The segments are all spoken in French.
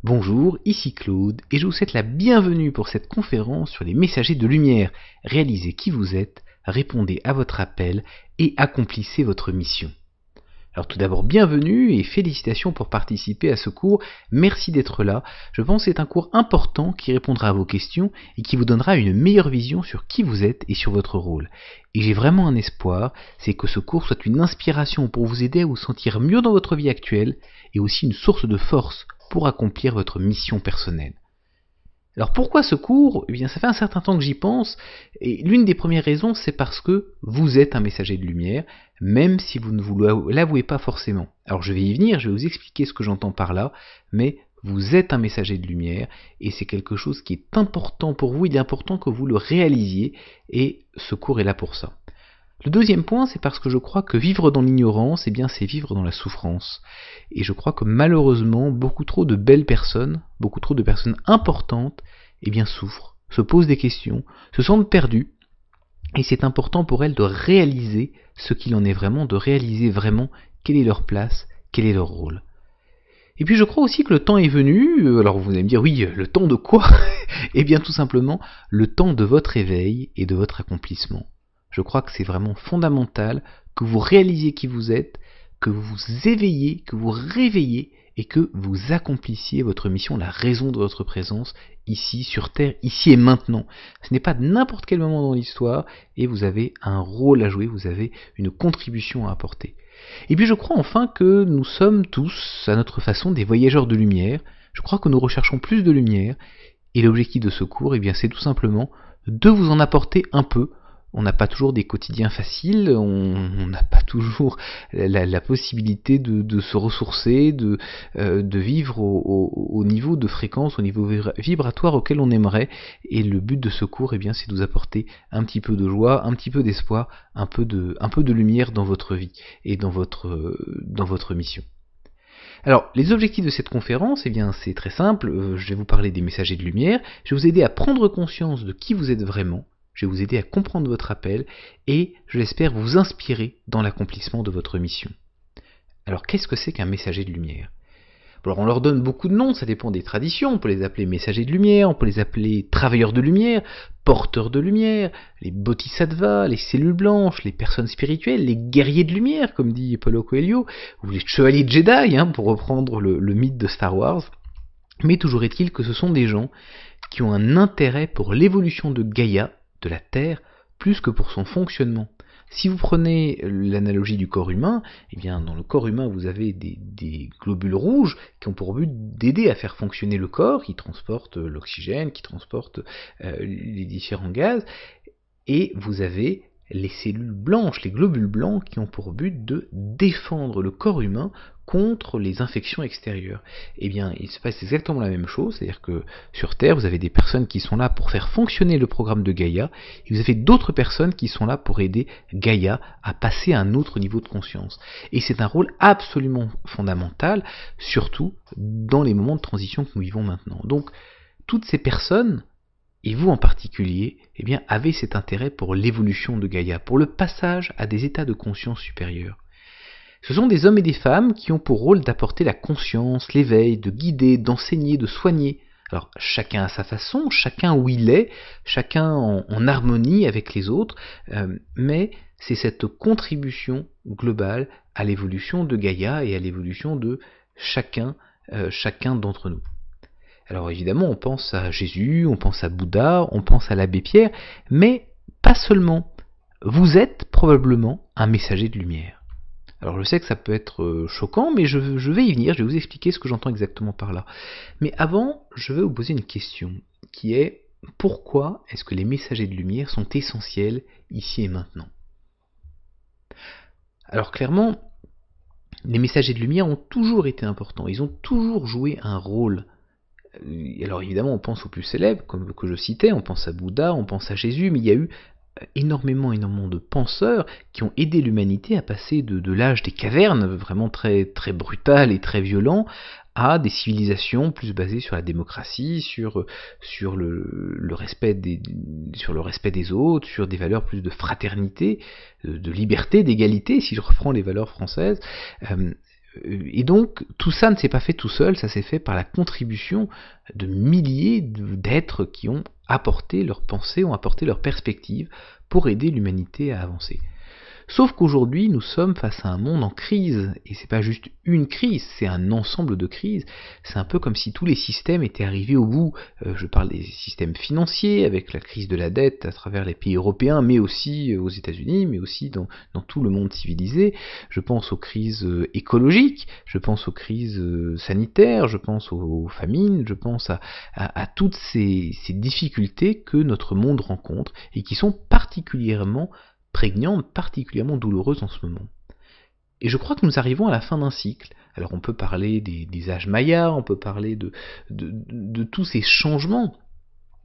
Bonjour, ici Claude et je vous souhaite la bienvenue pour cette conférence sur les messagers de lumière. Réalisez qui vous êtes, répondez à votre appel et accomplissez votre mission. Alors tout d'abord, bienvenue et félicitations pour participer à ce cours. Merci d'être là. Je pense que c'est un cours important qui répondra à vos questions et qui vous donnera une meilleure vision sur qui vous êtes et sur votre rôle. Et j'ai vraiment un espoir, c'est que ce cours soit une inspiration pour vous aider à vous sentir mieux dans votre vie actuelle et aussi une source de force pour accomplir votre mission personnelle. Alors pourquoi ce cours ? Eh bien, ça fait un certain temps que j'y pense, et l'une des premières raisons, c'est parce que vous êtes un messager de lumière, même si vous ne vous l'avouez pas forcément. Alors je vais y venir, je vais vous expliquer ce que j'entends par là, mais vous êtes un messager de lumière, et c'est quelque chose qui est important pour vous, il est important que vous le réalisiez, et ce cours est là pour ça. Le deuxième point, c'est parce que je crois que vivre dans l'ignorance, eh bien, c'est vivre dans la souffrance. Et je crois que malheureusement, beaucoup trop de belles personnes, beaucoup trop de personnes importantes, eh bien, souffrent, se posent des questions, se sentent perdues. Et c'est important pour elles de réaliser ce qu'il en est vraiment, de réaliser vraiment quelle est leur place, quel est leur rôle. Et puis je crois aussi que le temps est venu, alors vous allez me dire, oui, le temps de quoi ? Eh bien, tout simplement, le temps de votre éveil et de votre accomplissement. Je crois que c'est vraiment fondamental que vous réalisiez qui vous êtes, que vous vous éveillez, que vous réveillez et que vous accomplissiez votre mission, la raison de votre présence ici sur Terre, ici et maintenant. Ce n'est pas n'importe quel moment dans l'histoire et vous avez un rôle à jouer, vous avez une contribution à apporter. Et puis je crois enfin que nous sommes tous, à notre façon, des voyageurs de lumière. Je crois que nous recherchons plus de lumière et l'objectif de ce cours, eh bien, c'est tout simplement de vous en apporter un peu. On n'a pas toujours des quotidiens faciles, on n'a pas toujours la possibilité de se ressourcer, de vivre au niveau de fréquence, au niveau vibratoire auquel on aimerait. Et le but de ce cours, eh bien, c'est de vous apporter un petit peu de joie, un petit peu d'espoir, un peu de lumière dans votre vie et dans votre mission. Alors, les objectifs de cette conférence, eh bien, c'est très simple. Je vais vous parler des messagers de lumière. Je vais vous aider à prendre conscience de qui vous êtes vraiment. Je vais vous aider à comprendre votre appel et, je l'espère, vous inspirer dans l'accomplissement de votre mission. Alors, qu'est-ce que c'est qu'un messager de lumière ? Alors, on leur donne beaucoup de noms, ça dépend des traditions. On peut les appeler messagers de lumière, on peut les appeler travailleurs de lumière, porteurs de lumière, les bodhisattvas, les cellules blanches, les personnes spirituelles, les guerriers de lumière, comme dit Paulo Coelho, ou les chevaliers de Jedi, pour reprendre le mythe de Star Wars. Mais toujours est-il que ce sont des gens qui ont un intérêt pour l'évolution de Gaïa, de la Terre, plus que pour son fonctionnement. Si vous prenez l'analogie du corps humain, eh bien dans le corps humain vous avez des globules rouges qui ont pour but d'aider à faire fonctionner le corps, qui transportent l'oxygène, qui transportent les différents gaz, et vous avez les cellules blanches, les globules blancs qui ont pour but de défendre le corps humain contre les infections extérieures. Eh bien, il se passe exactement la même chose, c'est-à-dire que sur Terre, vous avez des personnes qui sont là pour faire fonctionner le programme de Gaïa, et vous avez d'autres personnes qui sont là pour aider Gaïa à passer à un autre niveau de conscience. Et c'est un rôle absolument fondamental, surtout dans les moments de transition que nous vivons maintenant. Donc, toutes ces personnes, et vous en particulier, eh bien, avez cet intérêt pour l'évolution de Gaïa, pour le passage à des états de conscience supérieurs. Ce sont des hommes et des femmes qui ont pour rôle d'apporter la conscience, l'éveil, de guider, d'enseigner, de soigner. Alors, chacun à sa façon, chacun où il est, chacun en harmonie avec les autres, mais c'est cette contribution globale à l'évolution de Gaïa et à l'évolution de chacun d'entre nous. Alors évidemment, on pense à Jésus, on pense à Bouddha, on pense à l'abbé Pierre, mais pas seulement. Vous êtes probablement un messager de lumière. Alors je sais que ça peut être choquant, mais je vais y venir, je vais vous expliquer ce que j'entends exactement par là. Mais avant, je vais vous poser une question, qui est pourquoi est-ce que les messagers de lumière sont essentiels ici et maintenant ? Alors clairement, les messagers de lumière ont toujours été importants, ils ont toujours joué un rôle. Alors évidemment, on pense aux plus célèbres, comme que je citais, on pense à Bouddha, on pense à Jésus, mais il y a eu énormément de penseurs qui ont aidé l'humanité à passer de l'âge des cavernes, vraiment très, très brutal et très violent, à des civilisations plus basées sur la démocratie, sur le respect des autres, sur des valeurs plus de fraternité, de liberté, d'égalité, si je reprends les valeurs françaises. Et donc, tout ça ne s'est pas fait tout seul, ça s'est fait par la contribution de milliers d'êtres qui ont apporté leur pensée, ont apporté leur perspective pour aider l'humanité à avancer. Sauf qu'aujourd'hui, nous sommes face à un monde en crise, et c'est pas juste une crise, c'est un ensemble de crises. C'est un peu comme si tous les systèmes étaient arrivés au bout. Je parle des systèmes financiers, avec la crise de la dette à travers les pays européens, mais aussi aux États-Unis, mais aussi dans tout le monde civilisé. Je pense aux crises écologiques, je pense aux crises sanitaires, je pense aux famines, je pense à toutes ces difficultés que notre monde rencontre, et qui sont particulièrement prégnante, particulièrement douloureuse en ce moment. Et je crois que nous arrivons à la fin d'un cycle. Alors on peut parler des âges mayas, on peut parler de tous ces changements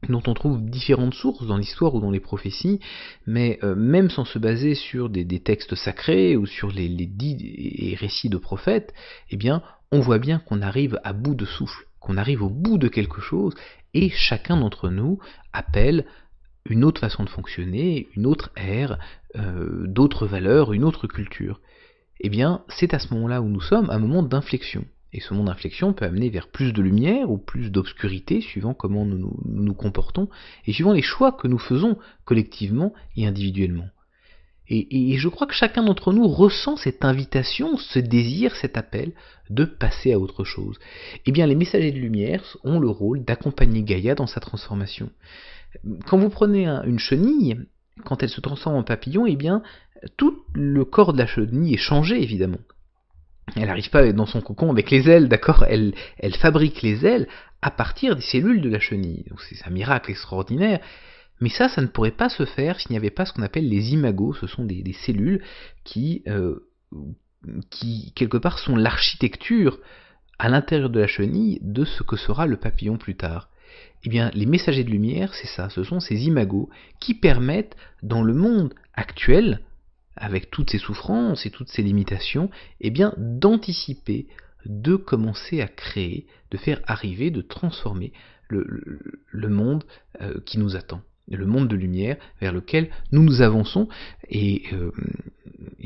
dont on trouve différentes sources dans l'histoire ou dans les prophéties, mais même sans se baser sur des textes sacrés ou sur les dits et récits de prophètes, eh bien, on voit bien qu'on arrive à bout de souffle, qu'on arrive au bout de quelque chose, et chacun d'entre nous appelle une autre façon de fonctionner, une autre ère, d'autres valeurs, une autre culture. Eh bien, c'est à ce moment-là où nous sommes, un moment d'inflexion. Et ce moment d'inflexion peut amener vers plus de lumière ou plus d'obscurité, suivant comment nous comportons, et suivant les choix que nous faisons collectivement et individuellement. Et je crois que chacun d'entre nous ressent cette invitation, ce désir, cet appel de passer à autre chose. Eh bien, les messagers de lumière ont le rôle d'accompagner Gaïa dans sa transformation. Quand vous prenez une chenille, quand elle se transforme en papillon, eh bien, tout le corps de la chenille est changé, évidemment. Elle n'arrive pas dans son cocon avec les ailes, d'accord, elle fabrique les ailes à partir des cellules de la chenille. Donc c'est un miracle extraordinaire. Mais ça ne pourrait pas se faire s'il n'y avait pas ce qu'on appelle les imagos. Ce sont des cellules qui, quelque part, sont l'architecture à l'intérieur de la chenille de ce que sera le papillon plus tard. Eh bien, les messagers de lumière, c'est ça, ce sont ces imagos qui permettent, dans le monde actuel, avec toutes ces souffrances et toutes ces limitations, eh bien, d'anticiper, de commencer à créer, de faire arriver, de transformer le monde qui nous attend, le monde de lumière vers lequel nous avançons et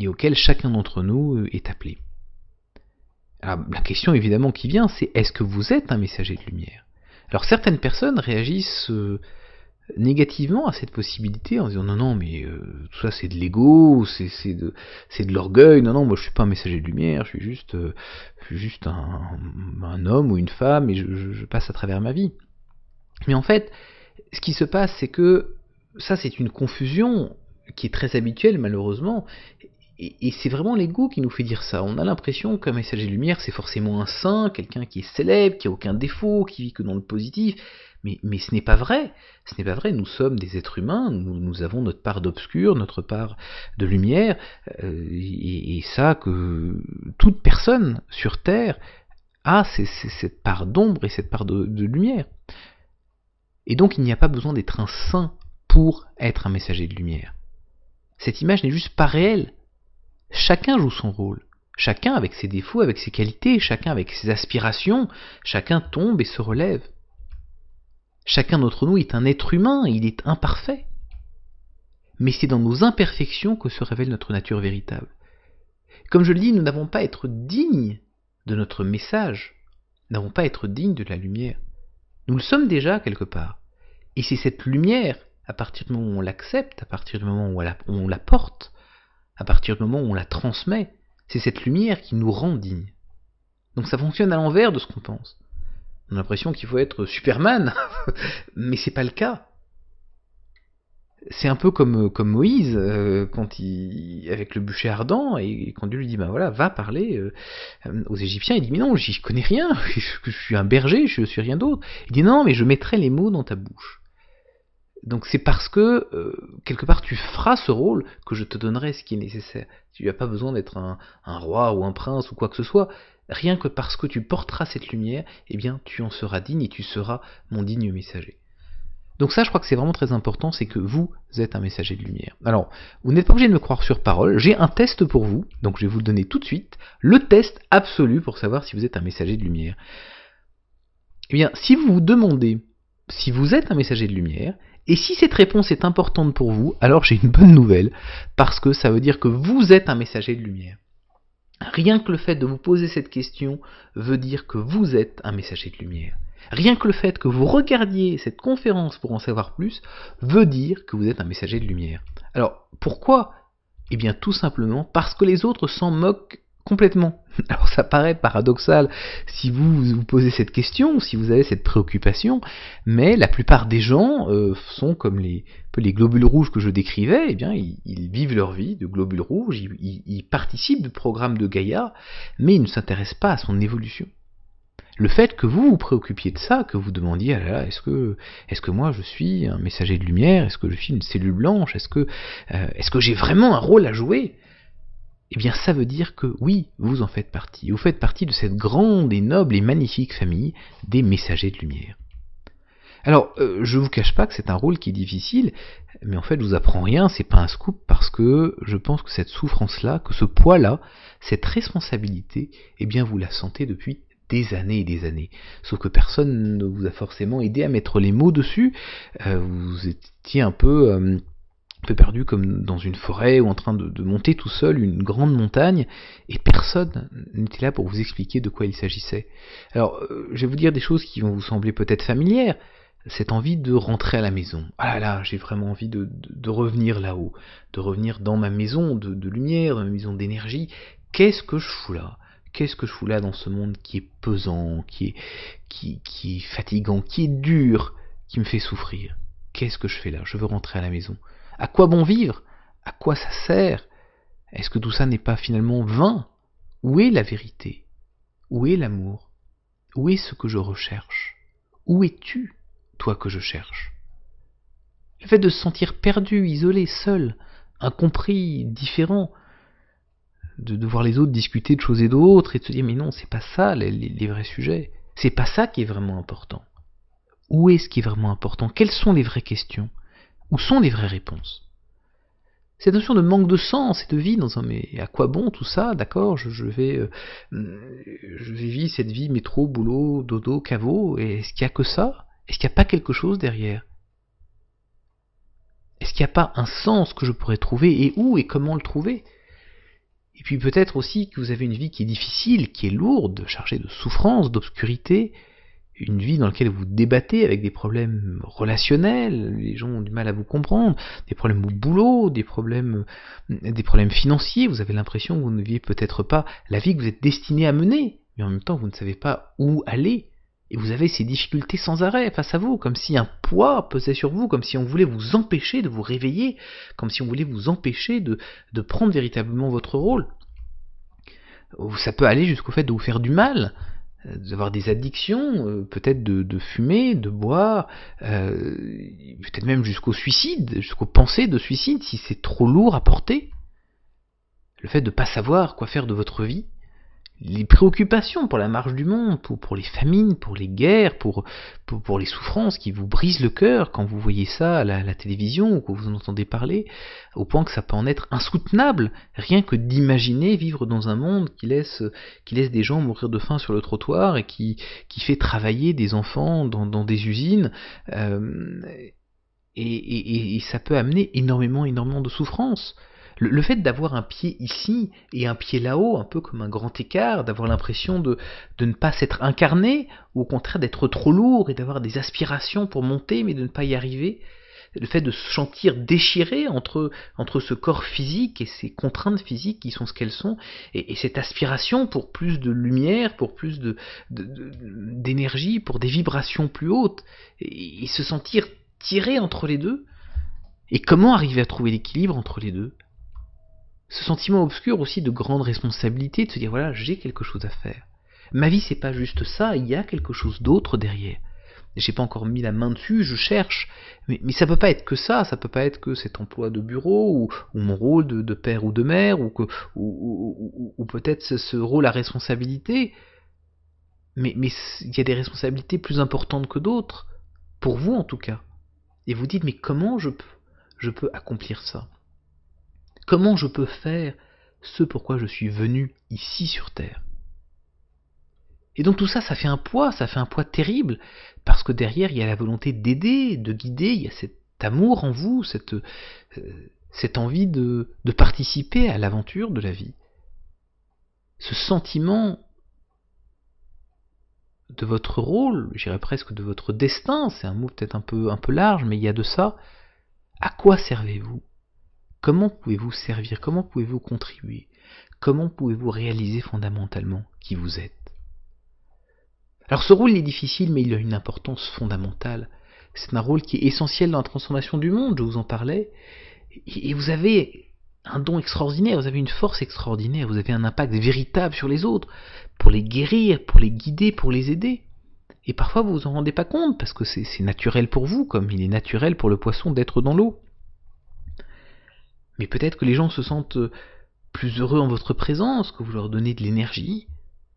auquel chacun d'entre nous est appelé. Alors, la question évidemment qui vient, c'est est-ce que vous êtes un messager de lumière ? Alors certaines personnes réagissent négativement à cette possibilité en disant non mais tout ça c'est de l'ego, c'est de l'orgueil, non moi je suis pas un messager de lumière, je suis juste un homme ou une femme et je passe à travers ma vie. Mais en fait, ce qui se passe c'est que ça c'est une confusion qui est très habituelle malheureusement. Et c'est vraiment l'ego qui nous fait dire ça. On a l'impression qu'un messager de lumière, c'est forcément un saint, quelqu'un qui est célèbre, qui a aucun défaut, qui vit que dans le positif. Mais ce n'est pas vrai. Ce n'est pas vrai. Nous sommes des êtres humains. Nous avons notre part d'obscur, notre part de lumière. Et ça, que toute personne sur Terre a cette part d'ombre et cette part de lumière. Et donc, il n'y a pas besoin d'être un saint pour être un messager de lumière. Cette image n'est juste pas réelle. Chacun joue son rôle, chacun avec ses défauts, avec ses qualités, chacun avec ses aspirations, chacun tombe et se relève. Chacun d'entre nous est un être humain, il est imparfait. Mais c'est dans nos imperfections que se révèle notre nature véritable. Comme je le dis, nous n'avons pas à être dignes de notre message, nous n'avons pas à être dignes de la lumière. Nous le sommes déjà quelque part. Et c'est cette lumière, à partir du moment où on l'accepte, à partir du moment où on la porte, à partir du moment où on la transmet, c'est cette lumière qui nous rend dignes. Donc ça fonctionne à l'envers de ce qu'on pense. On a l'impression qu'il faut être Superman, mais c'est pas le cas. C'est un peu comme Moïse, quand avec le bûcher ardent, et quand Dieu lui dit, voilà, va parler aux Égyptiens, il dit, mais non, j'y connais rien, je suis un berger, je suis rien d'autre. Il dit, non, mais je mettrai les mots dans ta bouche. Donc c'est parce que, quelque part, tu feras ce rôle que je te donnerai ce qui est nécessaire. Tu n'as pas besoin d'être un roi ou un prince ou quoi que ce soit. Rien que parce que tu porteras cette lumière, eh bien, tu en seras digne et tu seras mon digne messager. Donc ça, je crois que c'est vraiment très important, c'est que vous êtes un messager de lumière. Alors, vous n'êtes pas obligé de me croire sur parole, j'ai un test pour vous, donc je vais vous le donner tout de suite, le test absolu pour savoir si vous êtes un messager de lumière. Eh bien, si vous vous demandez si vous êtes un messager de lumière, et si cette réponse est importante pour vous, alors j'ai une bonne nouvelle, parce que ça veut dire que vous êtes un messager de lumière. Rien que le fait de vous poser cette question veut dire que vous êtes un messager de lumière. Rien que le fait que vous regardiez cette conférence pour en savoir plus veut dire que vous êtes un messager de lumière. Alors, pourquoi ? Eh bien, tout simplement parce que les autres s'en moquent complètement. Alors, ça paraît paradoxal si vous vous posez cette question, si vous avez cette préoccupation, mais la plupart des gens sont comme les globules rouges que je décrivais, eh bien, ils vivent leur vie de globules rouges, ils participent du programme de Gaïa, mais ils ne s'intéressent pas à son évolution. Le fait que vous vous préoccupiez de ça, que vous demandiez, ah là là, est-ce que moi je suis un messager de lumière, est-ce que je suis une cellule blanche, est-ce que j'ai vraiment un rôle à jouer ? Eh bien ça veut dire que oui, vous en faites partie. Vous faites partie de cette grande et noble et magnifique famille des messagers de lumière. Alors, je vous cache pas que c'est un rôle qui est difficile, mais en fait je vous apprends rien, c'est pas un scoop, parce que je pense que cette souffrance-là, que ce poids-là, cette responsabilité, eh bien vous la sentez depuis des années et des années. Sauf que personne ne vous a forcément aidé à mettre les mots dessus. Vous étiez un peu perdu comme dans une forêt ou en train de monter tout seul une grande montagne, et personne n'était là pour vous expliquer de quoi il s'agissait. Alors, je vais vous dire des choses qui vont vous sembler peut-être familières. Cette envie de rentrer à la maison. Ah là là, j'ai vraiment envie de revenir là-haut, de revenir dans ma maison de lumière, dans ma maison d'énergie. Qu'est-ce que je fous là ? Qu'est-ce que je fous là dans ce monde qui est pesant, qui est fatigant, qui est dur, qui me fait souffrir ? Qu'est-ce que je fais là ? Je veux rentrer à la maison. À quoi bon vivre ? À quoi ça sert ? Est-ce que tout ça n'est pas finalement vain ? Où est la vérité ? Où est l'amour ? Où est ce que je recherche ? Où es-tu, toi que je cherche ? Le fait de se sentir perdu, isolé, seul, incompris, différent, de voir les autres discuter de choses et d'autres, et de se dire mais non, c'est pas ça les vrais sujets, c'est pas ça qui est vraiment important. Où est ce qui est vraiment important ? Quelles sont les vraies questions ? Où sont les vraies réponses ? Cette notion de manque de sens et de vie dans un mais à quoi bon tout ça ? D'accord, je vais vivre cette vie métro, boulot, dodo, caveau, et est-ce qu'il n'y a que ça ? Est-ce qu'il n'y a pas quelque chose derrière ? Est-ce qu'il n'y a pas un sens que je pourrais trouver, et où et comment le trouver ? Et puis peut-être aussi que vous avez une vie qui est difficile, qui est lourde, chargée de souffrance, d'obscurité, une vie dans laquelle vous débattez avec des problèmes relationnels, les gens ont du mal à vous comprendre, des problèmes au boulot, des problèmes financiers, vous avez l'impression que vous ne vivez peut-être pas la vie que vous êtes destiné à mener, mais en même temps vous ne savez pas où aller, et vous avez ces difficultés sans arrêt face à vous, comme si un poids pesait sur vous, comme si on voulait vous empêcher de vous réveiller, comme si on voulait vous empêcher de prendre véritablement votre rôle. Ça peut aller jusqu'au fait de vous faire du mal, d'avoir des addictions, peut-être de fumer, de boire, peut-être même jusqu'au suicide, jusqu'aux pensées de suicide, si c'est trop lourd à porter. Le fait de ne pas savoir quoi faire de votre vie, les préoccupations pour la marche du monde, pour les famines, pour les guerres, pour les souffrances qui vous brisent le cœur quand vous voyez ça à la télévision ou que vous en entendez parler, au point que ça peut en être insoutenable, rien que d'imaginer vivre dans un monde qui laisse des gens mourir de faim sur le trottoir et qui fait travailler des enfants dans des usines, et ça peut amener énormément de souffrance. Le fait d'avoir un pied ici et un pied là-haut, un peu comme un grand écart, d'avoir l'impression de ne pas s'être incarné, ou au contraire d'être trop lourd et d'avoir des aspirations pour monter mais de ne pas y arriver, le fait de se sentir déchiré entre ce corps physique et ces contraintes physiques qui sont ce qu'elles sont, et cette aspiration pour plus de lumière, pour plus d'énergie, pour des vibrations plus hautes, et se sentir tiré entre les deux. Et comment arriver à trouver l'équilibre entre les deux ? Ce sentiment obscur aussi de grande responsabilité, de se dire voilà, j'ai quelque chose à faire. Ma vie c'est pas juste ça, il y a quelque chose d'autre derrière. J'ai pas encore mis la main dessus, je cherche, mais ça peut pas être que ça peut pas être que cet emploi de bureau, ou mon rôle de père ou de mère, ou peut-être ce rôle à responsabilité, mais il y a des responsabilités plus importantes que d'autres, pour vous en tout cas. Et vous dites mais comment je peux accomplir ça ? Comment je peux faire ce pourquoi je suis venu ici sur Terre ? Et donc tout ça, ça fait un poids terrible, parce que derrière, il y a la volonté d'aider, de guider, il y a cet amour en vous, cette envie de participer à l'aventure de la vie. ce sentiment de votre rôle, je dirais presque de votre destin, c'est un mot peut-être un peu large, mais il y a de ça. À quoi servez-vous? Comment pouvez-vous servir? Comment pouvez-vous contribuer? Comment pouvez-vous réaliser fondamentalement qui vous êtes? Alors ce rôle est difficile, mais il a une importance fondamentale. C'est un rôle qui est essentiel dans la transformation du monde, je vous en parlais. Et vous avez un don extraordinaire, vous avez une force extraordinaire, vous avez un impact véritable sur les autres, pour les guérir, pour les guider, pour les aider. Et parfois vous vous en rendez pas compte, parce que c'est naturel pour vous, comme il est naturel pour le poisson d'être dans l'eau. Mais peut-être que les gens se sentent plus heureux en votre présence, que vous leur donnez de l'énergie,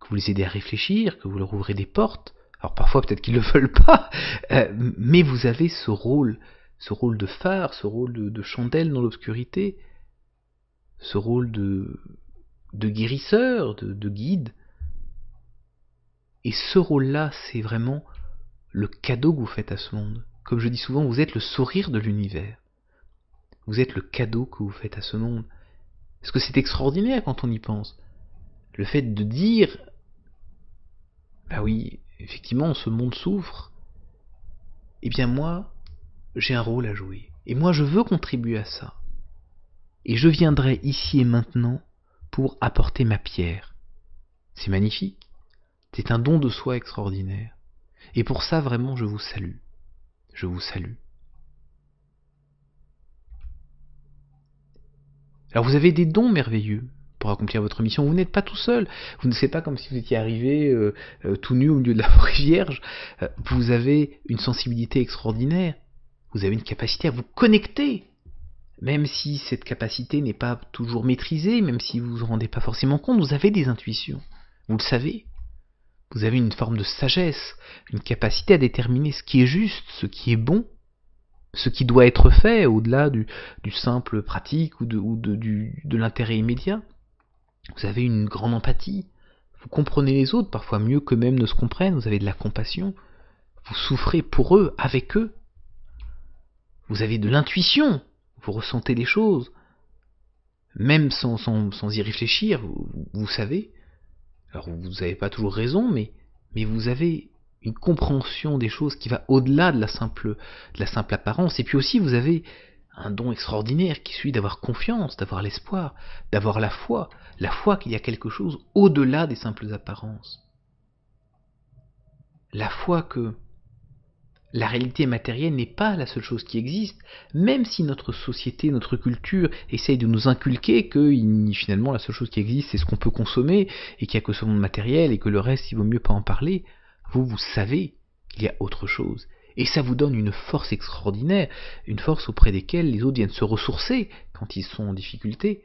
que vous les aidez à réfléchir, que vous leur ouvrez des portes. Alors parfois peut-être qu'ils ne le veulent pas, mais vous avez ce rôle de phare, ce rôle de chandelle dans l'obscurité, ce rôle de guérisseur, de guide. Et ce rôle-là, c'est vraiment le cadeau que vous faites à ce monde. Comme je dis souvent, vous êtes le sourire de l'univers. Vous êtes le cadeau que vous faites à ce monde. Parce que c'est extraordinaire quand on y pense. Le fait de dire, bah oui, effectivement, ce monde souffre. Eh bien moi, j'ai un rôle à jouer. Et moi, je veux contribuer à ça. Et je viendrai ici et maintenant pour apporter ma pierre. C'est magnifique. C'est un don de soi extraordinaire. Et pour ça, vraiment, je vous salue. Je vous salue. Alors vous avez des dons merveilleux pour accomplir votre mission. Vous n'êtes pas tout seul. Vous ne savez pas comme si vous étiez arrivé tout nu au milieu de la forêt vierge. Vous avez une sensibilité extraordinaire. Vous avez une capacité à vous connecter. Même si cette capacité n'est pas toujours maîtrisée, même si vous ne vous en rendez pas forcément compte, vous avez des intuitions. Vous le savez. Vous avez une forme de sagesse, une capacité à déterminer ce qui est juste, ce qui est bon, ce qui doit être fait au-delà du simple pratique ou de l'intérêt immédiat. Vous avez une grande empathie. Vous comprenez les autres, parfois mieux qu'eux-mêmes ne se comprennent. Vous avez de la compassion. Vous souffrez pour eux, avec eux. Vous avez de l'intuition. Vous ressentez les choses. Même sans y réfléchir, vous savez. Alors vous n'avez pas toujours raison, mais vous avez une compréhension des choses qui va au-delà de la simple apparence. Et puis aussi, vous avez un don extraordinaire qui est celui d'avoir confiance, d'avoir l'espoir, d'avoir la foi qu'il y a quelque chose au-delà des simples apparences. La foi que la réalité matérielle n'est pas la seule chose qui existe, même si notre société, notre culture essaye de nous inculquer que finalement la seule chose qui existe c'est ce qu'on peut consommer, et qu'il n'y a que ce monde matériel, et que le reste il vaut mieux pas en parler. Vous savez qu'il y a autre chose. Et ça vous donne une force extraordinaire, une force auprès desquelles les autres viennent se ressourcer quand ils sont en difficulté.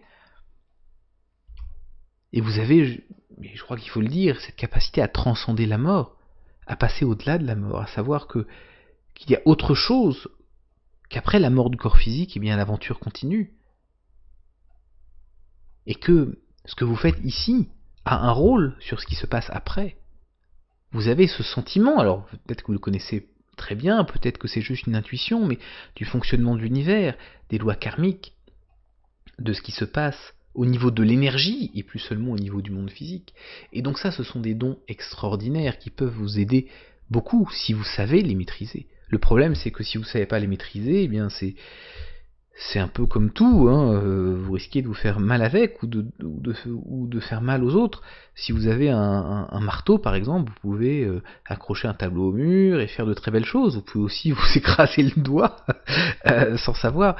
Et vous avez, je crois qu'il faut le dire, cette capacité à transcender la mort, à passer au-delà de la mort, à savoir qu'il y a autre chose, qu'après la mort du corps physique, eh bien l'aventure continue. Et que ce que vous faites ici a un rôle sur ce qui se passe après. Vous avez ce sentiment, alors peut-être que vous le connaissez très bien, peut-être que c'est juste une intuition, mais du fonctionnement de l'univers, des lois karmiques, de ce qui se passe au niveau de l'énergie, et plus seulement au niveau du monde physique. Et donc ça, ce sont des dons extraordinaires qui peuvent vous aider beaucoup, si vous savez les maîtriser. Le problème, c'est que si vous ne savez pas les maîtriser, eh bien c'est un peu comme tout, hein, vous risquez de vous faire mal avec, ou de faire mal aux autres. Si vous avez un marteau, par exemple, vous pouvez accrocher un tableau au mur et faire de très belles choses. Vous pouvez aussi vous écraser le doigt sans savoir.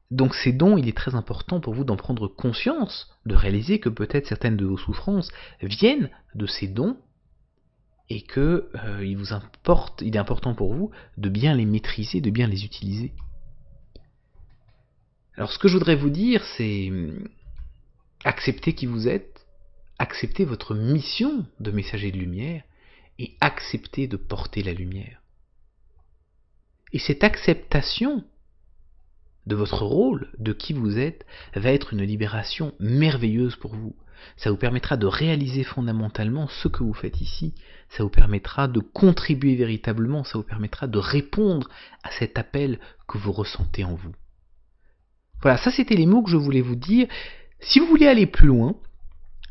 Donc ces dons, il est très important pour vous d'en prendre conscience, de réaliser que peut-être certaines de vos souffrances viennent de ces dons, et que il est important pour vous de bien les maîtriser, de bien les utiliser. Alors ce que je voudrais vous dire, c'est accepter qui vous êtes, accepter votre mission de messager de lumière, et accepter de porter la lumière. Et cette acceptation de votre rôle, de qui vous êtes, va être une libération merveilleuse pour vous. Ça vous permettra de réaliser fondamentalement ce que vous faites ici, ça vous permettra de contribuer véritablement, ça vous permettra de répondre à cet appel que vous ressentez en vous. Voilà, ça c'était les mots que je voulais vous dire. Si vous voulez aller plus loin,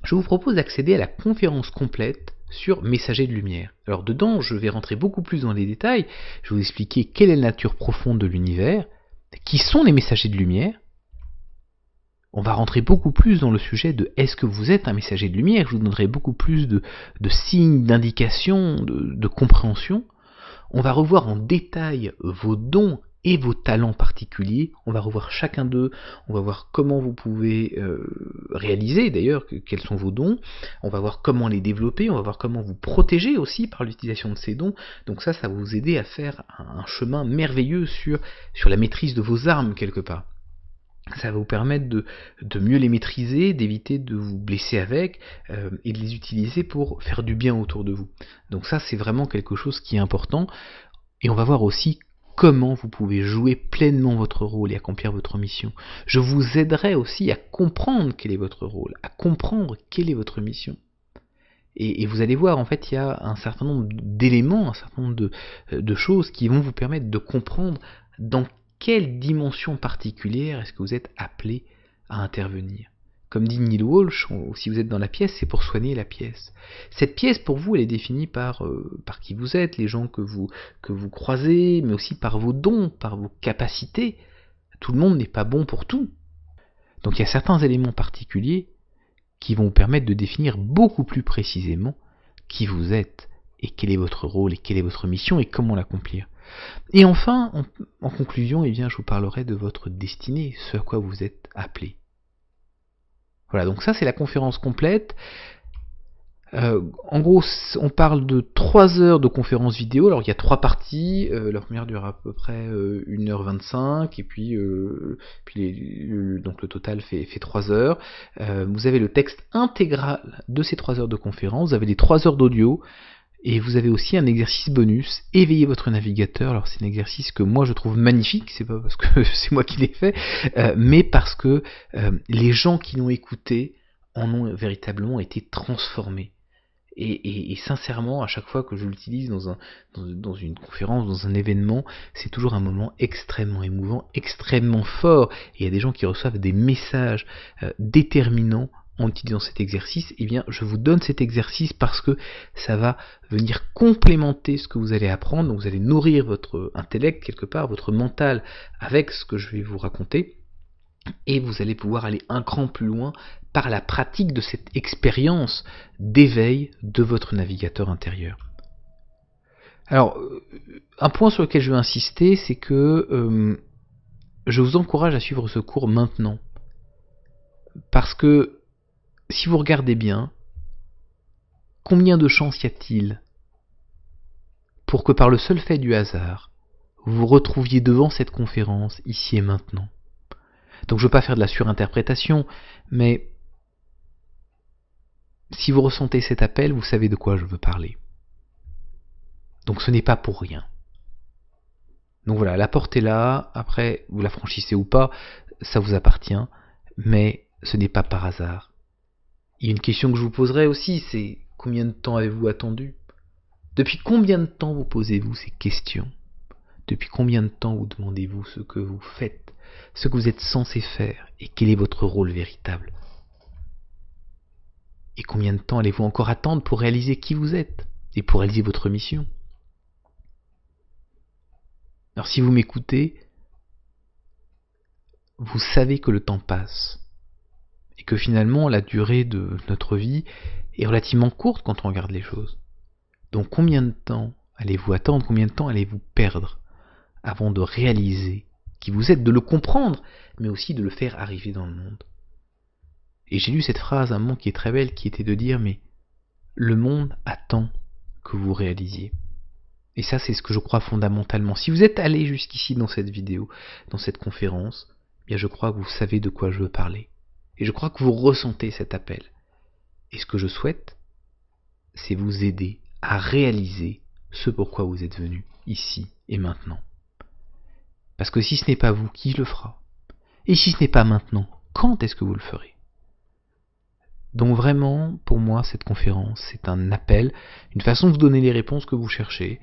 je vous propose d'accéder à la conférence complète sur Messager de lumière. Alors dedans, je vais rentrer beaucoup plus dans les détails, je vais vous expliquer quelle est la nature profonde de l'univers, qui sont les messagers de lumière. On va rentrer beaucoup plus dans le sujet de est-ce que vous êtes un messager de lumière, je vous donnerai beaucoup plus de signes, d'indications, de compréhension. On va revoir en détail vos dons et vos talents particuliers, on va revoir chacun d'eux, on va voir comment vous pouvez réaliser d'ailleurs, quels sont vos dons, on va voir comment les développer, on va voir comment vous protéger aussi par l'utilisation de ces dons, donc ça va vous aider à faire un chemin merveilleux sur la maîtrise de vos armes quelque part. Ça va vous permettre de mieux les maîtriser, d'éviter de vous blesser avec, et de les utiliser pour faire du bien autour de vous. Donc ça c'est vraiment quelque chose qui est important, et on va voir aussi comment vous pouvez jouer pleinement votre rôle et accomplir votre mission. Je vous aiderai aussi à comprendre quel est votre rôle, à comprendre quelle est votre mission. Et vous allez voir, en fait, il y a un certain nombre d'éléments, un certain nombre de choses qui vont vous permettre de comprendre dans quelle dimension particulière est-ce que vous êtes appelé à intervenir. Comme dit Neil Walsh, si vous êtes dans la pièce, c'est pour soigner la pièce. Cette pièce, pour vous, elle est définie par qui vous êtes, les gens que vous croisez, mais aussi par vos dons, par vos capacités. Tout le monde n'est pas bon pour tout. Donc il y a certains éléments particuliers qui vont vous permettre de définir beaucoup plus précisément qui vous êtes, et quel est votre rôle, et quelle est votre mission, et comment l'accomplir. Et enfin, en conclusion, eh bien, je vous parlerai de votre destinée, ce à quoi vous êtes appelé. Voilà, donc ça c'est la conférence complète. En gros, on parle de 3 heures de conférence vidéo. Alors il y a 3 parties. La première dure à peu près 1h25, et puis donc le total fait 3 heures. Vous avez le texte intégral de ces 3 heures de conférence, vous avez les 3 heures d'audio, et vous avez aussi un exercice bonus, éveiller votre navigateur. Alors c'est un exercice que moi je trouve magnifique, c'est pas parce que c'est moi qui l'ai fait, mais parce que les gens qui l'ont écouté en ont véritablement été transformés. Et sincèrement, à chaque fois que je l'utilise dans une conférence, dans un événement, c'est toujours un moment extrêmement émouvant, extrêmement fort. Et il y a des gens qui reçoivent des messages déterminants en utilisant cet exercice. Eh bien, je vous donne cet exercice parce que ça va venir complémenter ce que vous allez apprendre. Donc vous allez nourrir votre intellect quelque part, votre mental avec ce que je vais vous raconter. Et vous allez pouvoir aller un cran plus loin par la pratique de cette expérience d'éveil de votre navigateur intérieur. Alors, un point sur lequel je veux insister, c'est que je vous encourage à suivre ce cours maintenant. Parce que, si vous regardez bien, combien de chances y a-t-il pour que par le seul fait du hasard, vous vous retrouviez devant cette conférence, ici et maintenant? Donc je ne veux pas faire de la surinterprétation, mais si vous ressentez cet appel, vous savez de quoi je veux parler. Donc ce n'est pas pour rien. Donc voilà, la porte est là, après vous la franchissez ou pas, ça vous appartient, mais ce n'est pas par hasard. Il y a une question que je vous poserai aussi, c'est combien de temps avez-vous attendu? Depuis combien de temps vous posez-vous ces questions? Depuis combien de temps vous demandez-vous ce que vous faites, ce que vous êtes censé faire, et quel est votre rôle véritable? Et combien de temps allez-vous encore attendre pour réaliser qui vous êtes, et pour réaliser votre mission? Alors si vous m'écoutez, vous savez que le temps passe, et que finalement la durée de notre vie est relativement courte quand on regarde les choses. Donc combien de temps allez-vous attendre, combien de temps allez-vous perdre avant de réaliser qui vous êtes, de le comprendre, mais aussi de le faire arriver dans le monde? Et j'ai lu cette phrase à un moment qui est très belle, qui était de dire, mais le monde attend que vous réalisiez. Et ça, c'est ce que je crois fondamentalement. Si vous êtes allé jusqu'ici dans cette vidéo, dans cette conférence, eh bien je crois que vous savez de quoi je veux parler. Et je crois que vous ressentez cet appel. Et ce que je souhaite, c'est vous aider à réaliser ce pourquoi vous êtes venu, ici et maintenant. Parce que si ce n'est pas vous, qui le fera? Et si ce n'est pas maintenant, quand est-ce que vous le ferez? Donc vraiment, pour moi, cette conférence, c'est un appel, une façon de vous donner les réponses que vous cherchez.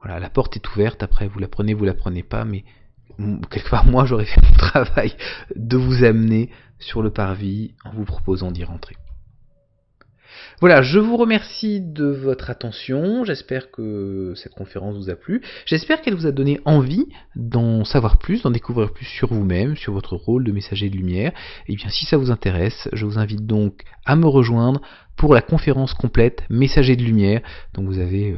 Voilà, la porte est ouverte, après vous la prenez pas, mais quelque part, moi, j'aurais fait mon travail de vous amener sur le parvis en vous proposant d'y rentrer. Voilà, je vous remercie de votre attention, j'espère que cette conférence vous a plu, j'espère qu'elle vous a donné envie d'en savoir plus, d'en découvrir plus sur vous-même, sur votre rôle de messager de lumière. Et bien si ça vous intéresse, je vous invite donc à me rejoindre pour la conférence complète Messager de lumière. Donc vous avez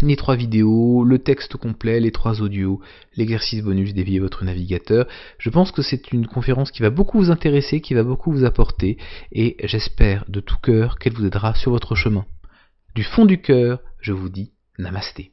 les 3 vidéos, le texte complet, les 3 audios, l'exercice bonus dévier votre navigateur. Je pense que c'est une conférence qui va beaucoup vous intéresser, qui va beaucoup vous apporter, et j'espère de tout cœur qu'elle vous aidera sur votre chemin. Du fond du cœur, je vous dis Namasté.